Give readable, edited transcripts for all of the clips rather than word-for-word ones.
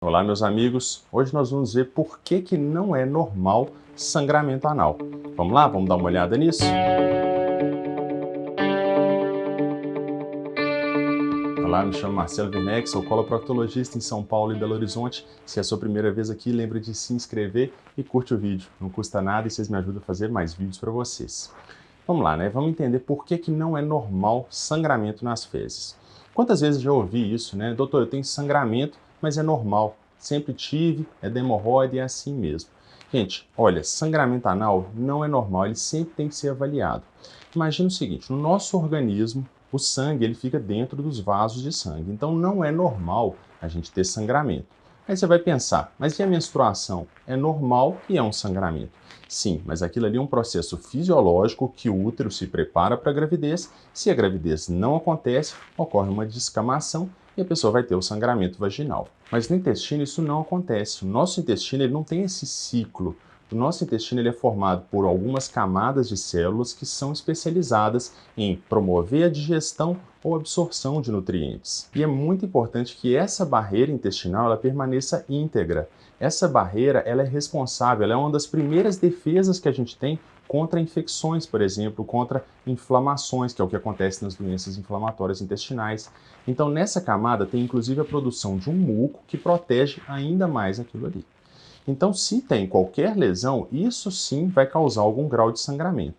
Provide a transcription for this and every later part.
Olá, meus amigos. Hoje nós vamos ver por que não é normal sangramento anal. Vamos lá? Vamos dar uma olhada nisso? Olá, me chamo Marcelo Werneck, sou coloproctologista em São Paulo e Belo Horizonte. Se é a sua primeira vez aqui, lembre de se inscrever e curte o vídeo. Não custa nada e vocês me ajudam a fazer mais vídeos para vocês. Vamos lá, né? Vamos entender por que não é normal sangramento nas fezes. Quantas vezes já ouvi isso, né? Doutor, eu tenho sangramento, mas é normal. Sempre tive, é da hemorroida e é assim mesmo. Gente, olha, sangramento anal não é normal, ele sempre tem que ser avaliado. Imagina o seguinte, no nosso organismo, o sangue ele fica dentro dos vasos de sangue, então não é normal a gente ter sangramento. Aí você vai pensar, mas e a menstruação? É normal e é um sangramento. Sim, mas aquilo ali é um processo fisiológico que o útero se prepara para a gravidez. Se a gravidez não acontece, ocorre uma descamação e a pessoa vai ter o sangramento vaginal. Mas no intestino isso não acontece. O nosso intestino ele não tem esse ciclo. O nosso intestino ele é formado por algumas camadas de células que são especializadas em promover a digestão ou absorção de nutrientes. E é muito importante que essa barreira intestinal ela permaneça íntegra. Essa barreira ela é responsável, ela é uma das primeiras defesas que a gente tem contra infecções, por exemplo, contra inflamações, que é o que acontece nas doenças inflamatórias intestinais. Então, nessa camada tem inclusive a produção de um muco que protege ainda mais aquilo ali. Então, se tem qualquer lesão, isso sim vai causar algum grau de sangramento.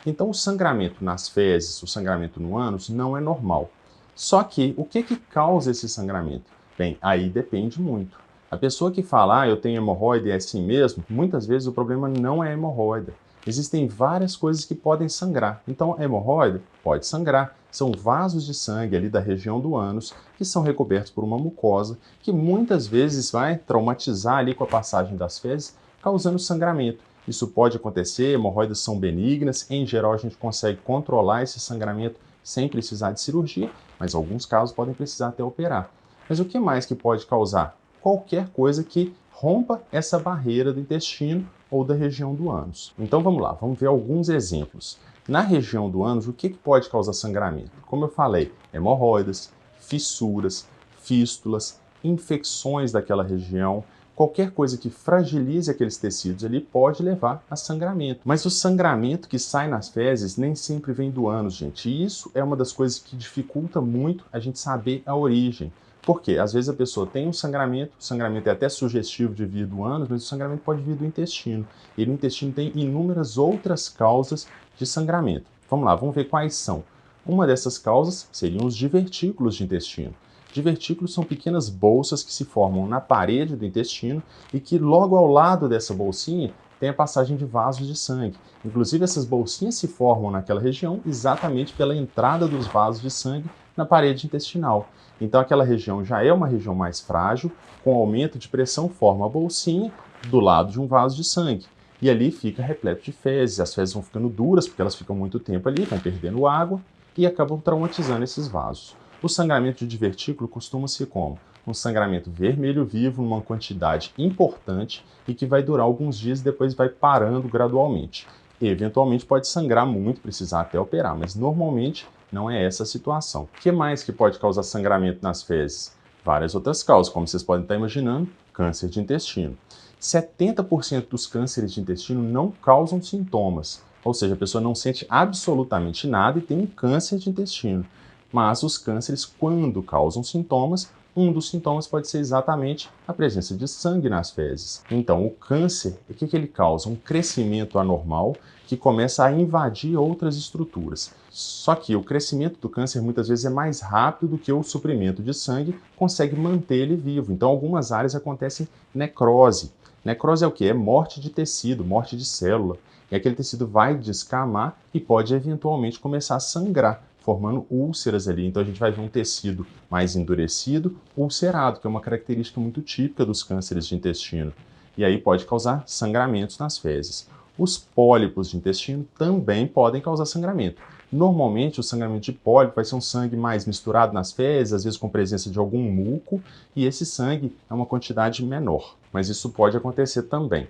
Então, o sangramento nas fezes, o sangramento no ânus, não é normal. Só que, o que causa esse sangramento? Bem, aí depende muito. A pessoa que fala, eu tenho hemorroida e é assim mesmo, muitas vezes o problema não é a hemorroida. Existem várias coisas que podem sangrar. Então, a hemorroida pode sangrar. São vasos de sangue ali da região do ânus que são recobertos por uma mucosa que muitas vezes vai traumatizar ali com a passagem das fezes, causando sangramento. Isso pode acontecer, hemorroidas são benignas, em geral a gente consegue controlar esse sangramento sem precisar de cirurgia, mas alguns casos podem precisar até operar. Mas o que mais que pode causar? Qualquer coisa que rompa essa barreira do intestino ou da região do ânus. Então vamos lá, vamos ver alguns exemplos. Na região do ânus, o que pode causar sangramento? Como eu falei, hemorroidas, fissuras, fístulas, infecções daquela região, qualquer coisa que fragilize aqueles tecidos ali pode levar a sangramento. Mas o sangramento que sai nas fezes nem sempre vem do ânus, gente. E isso é uma das coisas que dificulta muito a gente saber a origem. Por quê? Às vezes a pessoa tem um sangramento, o sangramento é até sugestivo de vir do ânus, mas o sangramento pode vir do intestino. E no intestino tem inúmeras outras causas de sangramento. Vamos lá, vamos ver quais são. Uma dessas causas seriam os divertículos de intestino. Divertículos são pequenas bolsas que se formam na parede do intestino e que logo ao lado dessa bolsinha tem a passagem de vasos de sangue. Inclusive essas bolsinhas se formam naquela região exatamente pela entrada dos vasos de sangue na parede intestinal. Então aquela região já é uma região mais frágil, com aumento de pressão forma a bolsinha do lado de um vaso de sangue. E ali fica repleto de fezes, as fezes vão ficando duras porque elas ficam muito tempo ali, vão perdendo água e acabam traumatizando esses vasos. O sangramento de divertículo costuma ser como? Um sangramento vermelho vivo numa quantidade importante e que vai durar alguns dias e depois vai parando gradualmente. E, eventualmente pode sangrar muito, precisar até operar, mas normalmente não é essa a situação. O que mais que pode causar sangramento nas fezes? Várias outras causas, como vocês podem estar imaginando, câncer de intestino. 70% dos cânceres de intestino não causam sintomas, ou seja, a pessoa não sente absolutamente nada e tem um câncer de intestino. Mas os cânceres, quando causam sintomas, um dos sintomas pode ser exatamente a presença de sangue nas fezes. Então, o câncer, o que ele causa? Um crescimento anormal que começa a invadir outras estruturas. Só que o crescimento do câncer muitas vezes é mais rápido do que o suprimento de sangue consegue manter ele vivo. Então, algumas áreas acontecem necrose. Necrose é o quê? É morte de tecido, morte de célula. E aquele tecido vai descamar e pode eventualmente começar a sangrar, formando úlceras ali. Então a gente vai ver um tecido mais endurecido, ulcerado, que é uma característica muito típica dos cânceres de intestino. E aí pode causar sangramentos nas fezes. Os pólipos de intestino também podem causar sangramento. Normalmente o sangramento de pólipo vai ser um sangue mais misturado nas fezes, às vezes com presença de algum muco, e esse sangue é uma quantidade menor, mas isso pode acontecer também.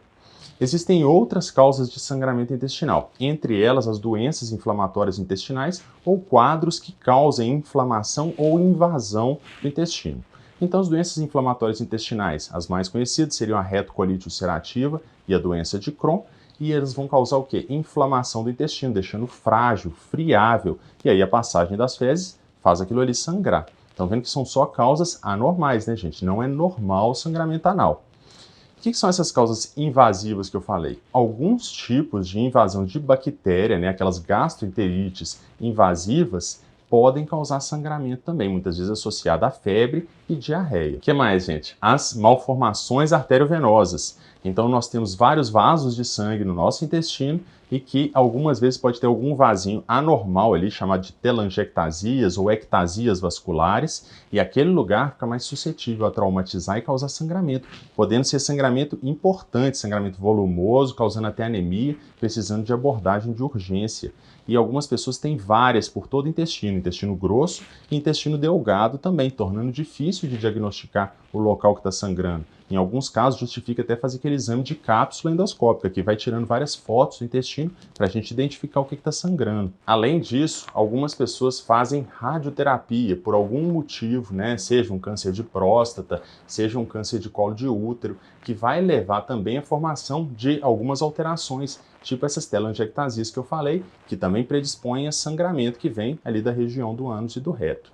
Existem outras causas de sangramento intestinal, entre elas as doenças inflamatórias intestinais ou quadros que causem inflamação ou invasão do intestino. Então, as doenças inflamatórias intestinais, as mais conhecidas seriam a retocolite ulcerativa e a doença de Crohn, e eles vão causar o quê? Inflamação do intestino, deixando frágil, friável, e aí a passagem das fezes faz aquilo ali sangrar. Estão vendo que são só causas anormais, né, gente? Não é normal o sangramento anal. O que são essas causas invasivas que eu falei? Alguns tipos de invasão de bactéria, né, aquelas gastroenterites invasivas, podem causar sangramento também, muitas vezes associado a febre e diarreia. O que mais, gente? As malformações arteriovenosas. Então, nós temos vários vasos de sangue no nosso intestino e que algumas vezes pode ter algum vasinho anormal ali, chamado de telangiectasias ou ectasias vasculares, e aquele lugar fica mais suscetível a traumatizar e causar sangramento, podendo ser sangramento importante, sangramento volumoso, causando até anemia, precisando de abordagem de urgência. E algumas pessoas têm várias por todo o intestino grosso e intestino delgado também, tornando difícil de diagnosticar o local que está sangrando. Em alguns casos, justifica até fazer aquele exame de cápsula endoscópica, que vai tirando várias fotos do intestino para a gente identificar o que está sangrando. Além disso, algumas pessoas fazem radioterapia por algum motivo, né? Seja um câncer de próstata, seja um câncer de colo de útero, que vai levar também à formação de algumas alterações, tipo essas telangiectasias que eu falei, que também predispõem a sangramento que vem ali da região do ânus e do reto.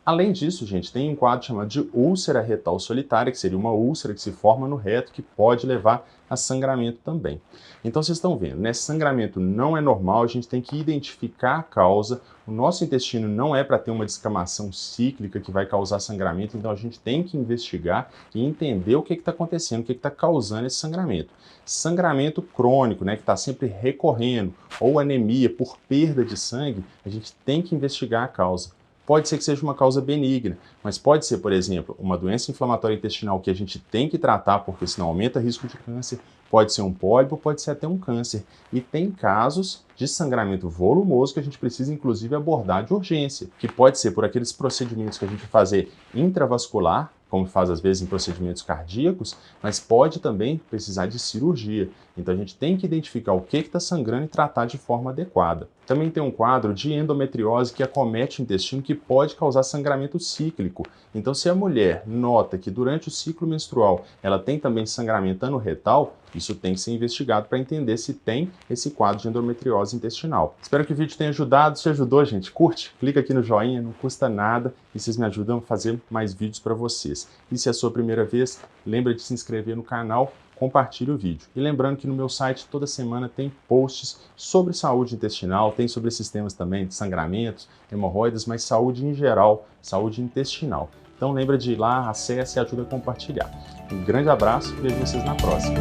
Além disso, gente, tem um quadro chamado de úlcera retal solitária, que seria uma úlcera que se forma no reto, que pode levar a sangramento também. Então, vocês estão vendo, né? Sangramento não é normal, a gente tem que identificar a causa. O nosso intestino não é para ter uma descamação cíclica que vai causar sangramento, então a gente tem que investigar e entender o que está acontecendo, o que está causando esse sangramento. Sangramento crônico, né, que está sempre recorrendo, ou anemia por perda de sangue, a gente tem que investigar a causa. Pode ser que seja uma causa benigna, mas pode ser, por exemplo, uma doença inflamatória intestinal que a gente tem que tratar porque senão aumenta o risco de câncer, pode ser um pólipo, pode ser até um câncer. E tem casos de sangramento volumoso que a gente precisa inclusive abordar de urgência, que pode ser por aqueles procedimentos que a gente vai fazer intravascular, como faz às vezes em procedimentos cardíacos, mas pode também precisar de cirurgia. Então a gente tem que identificar o que está sangrando e tratar de forma adequada. Também tem um quadro de endometriose que acomete o intestino que pode causar sangramento cíclico. Então se a mulher nota que durante o ciclo menstrual ela tem também sangramento anorretal, isso tem que ser investigado para entender se tem esse quadro de endometriose intestinal. Espero que o vídeo tenha ajudado. Se ajudou, gente, curte, clica aqui no joinha, não custa nada e vocês me ajudam a fazer mais vídeos para vocês. E se é a sua primeira vez, lembra de se inscrever no canal, compartilhe o vídeo. E lembrando que no meu site toda semana tem posts sobre saúde intestinal, tem sobre esses temas também de sangramentos, hemorroidas, mas saúde em geral, saúde intestinal. Então lembra de ir lá, acesse e ajuda a compartilhar. Um grande abraço e vejo vocês na próxima.